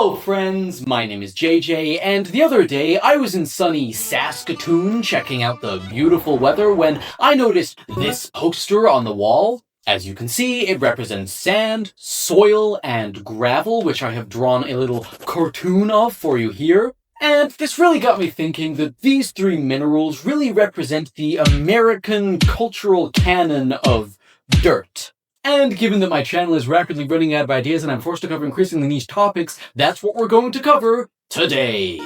Hello friends, my name is JJ, and the other day I was in sunny Saskatoon checking out the beautiful weather when I noticed this poster on the wall. As you can see, it represents sand, soil, and gravel, which I have drawn a little cartoon of for you here. And this really got me thinking that these three minerals really represent the American cultural canon of dirt. And given that my channel is rapidly running out of ideas and I'm forced to cover increasingly niche topics, that's what we're going to cover today.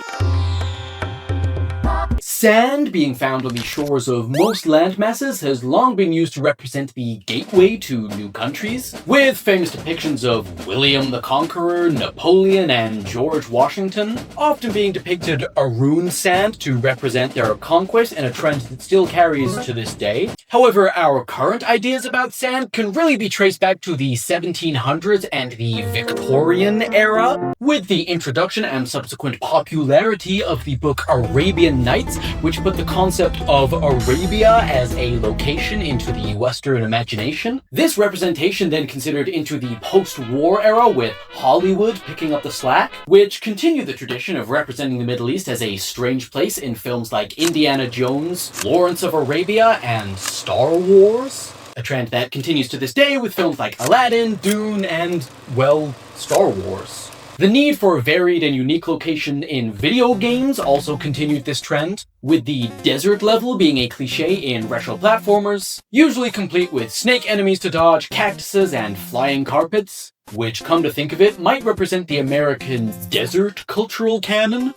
Sand, being found on the shores of most landmasses, has long been used to represent the gateway to new countries, with famous depictions of William the Conqueror, Napoleon, and George Washington, often being depicted maroon sand to represent their conquest, and a trend that still carries to this day. However, our current ideas about sand can really be traced back to the 1700s and the Victorian era, with the introduction and subsequent popularity of the book Arabian Nights, which put the concept of Arabia as a location into the Western imagination. This representation then considered into the post-war era, with Hollywood picking up the slack, which continued the tradition of representing the Middle East as a strange place in films like Indiana Jones, Lawrence of Arabia, and Star Wars. A trend that continues to this day with films like Aladdin, Dune, and, well, Star Wars. The need for a varied and unique location in video games also continued this trend, with the desert level being a cliche in retro platformers, usually complete with snake enemies to dodge, cactuses, and flying carpets, which, come to think of it, might represent the American desert cultural canon.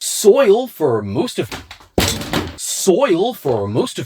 Soil for most of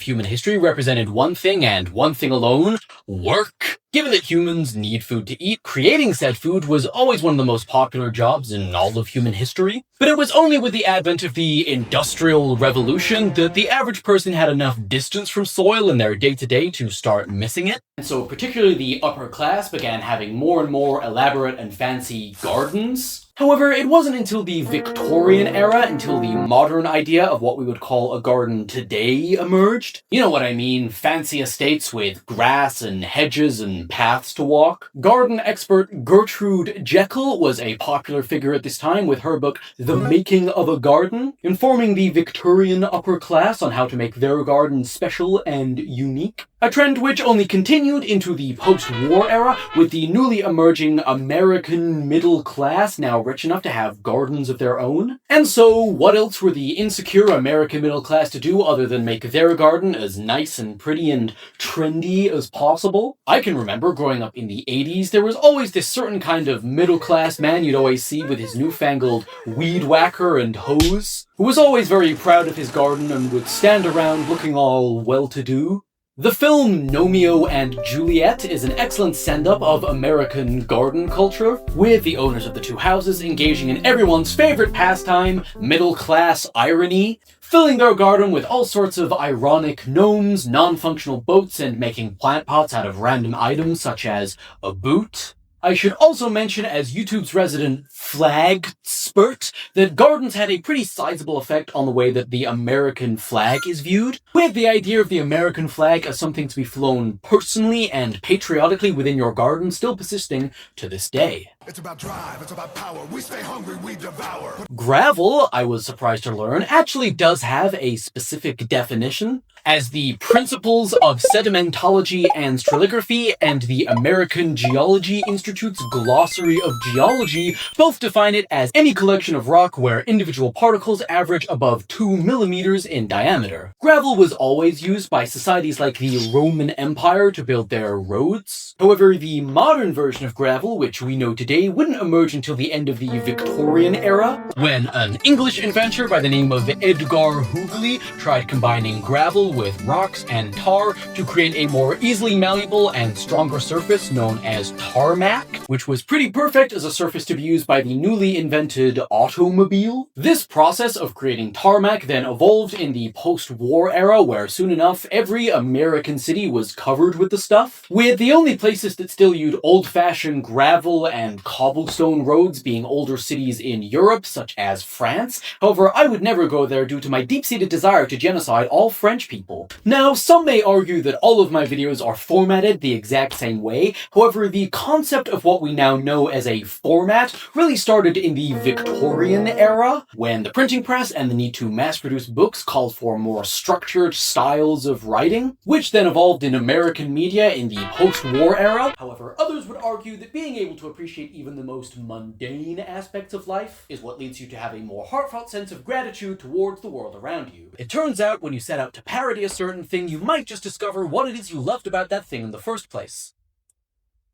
human history represented one thing and one thing alone: work. Given that humans need food to eat, creating said food was always one of the most popular jobs in all of human history. But it was only with the advent of the Industrial Revolution that the average person had enough distance from soil in their day-to-day to start missing it. And so particularly the upper class began having more and more elaborate and fancy gardens. However, it wasn't until the Victorian era until the modern idea of what we would call a garden today emerged. You know what I mean, fancy estates with grass and hedges and paths to walk. Garden expert Gertrude Jekyll was a popular figure at this time with her book The Making of a Garden, informing the Victorian upper class on how to make their garden special and unique. A trend which only continued into the post-war era, with the newly emerging American middle class now rich enough to have gardens of their own. And so, what else were the insecure American middle class to do other than make their garden as nice and pretty and trendy as possible? I can remember growing up in the 80s, there was always this certain kind of middle-class man you'd always see with his newfangled weed whacker and hose, who was always very proud of his garden and would stand around looking all well-to-do. The film Romeo and Juliet is an excellent send-up of American garden culture, with the owners of the two houses engaging in everyone's favorite pastime, middle-class irony, filling their garden with all sorts of ironic gnomes, non-functional boats, and making plant pots out of random items such as a boot. I should also mention, as YouTube's resident flag spurt, that gardens had a pretty sizable effect on the way that the American flag is viewed, with the idea of the American flag as something to be flown personally and patriotically within your garden still persisting to this day. It's about drive, it's about power. We stay hungry, we devour. Gravel, I was surprised to learn, actually does have a specific definition, as the Principles of Sedimentology and Stratigraphy and the American Geology Institute's Glossary of Geology both define it as any collection of rock where individual particles average above 2 millimeters in diameter. Gravel was always used by societies like the Roman Empire to build their roads. However, the modern version of gravel, which we know today, wouldn't emerge until the end of the Victorian era, when an English inventor by the name of Edgar Hughley tried combining gravel with rocks and tar to create a more easily malleable and stronger surface known as tarmac, which was pretty perfect as a surface to be used by the newly invented automobile. This process of creating tarmac then evolved in the post-war era, where soon enough every American city was covered with the stuff, with the only places that still used old-fashioned gravel and and cobblestone roads being older cities in Europe, such as France. However, I would never go there due to my deep-seated desire to genocide all French people. Now, some may argue that all of my videos are formatted the exact same way. However, the concept of what we now know as a format really started in the Victorian era, when the printing press and the need to mass-produce books called for more structured styles of writing, which then evolved in American media in the post-war era. However, others would argue that being able to appreciate even the most mundane aspects of life is what leads you to have a more heartfelt sense of gratitude towards the world around you. It turns out when you set out to parody a certain thing, you might just discover what it is you loved about that thing in the first place.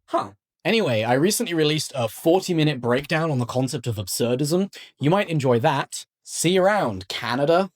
Huh. Anyway, I recently released a 40-minute breakdown on the concept of absurdism. You might enjoy that. See you around, Canada.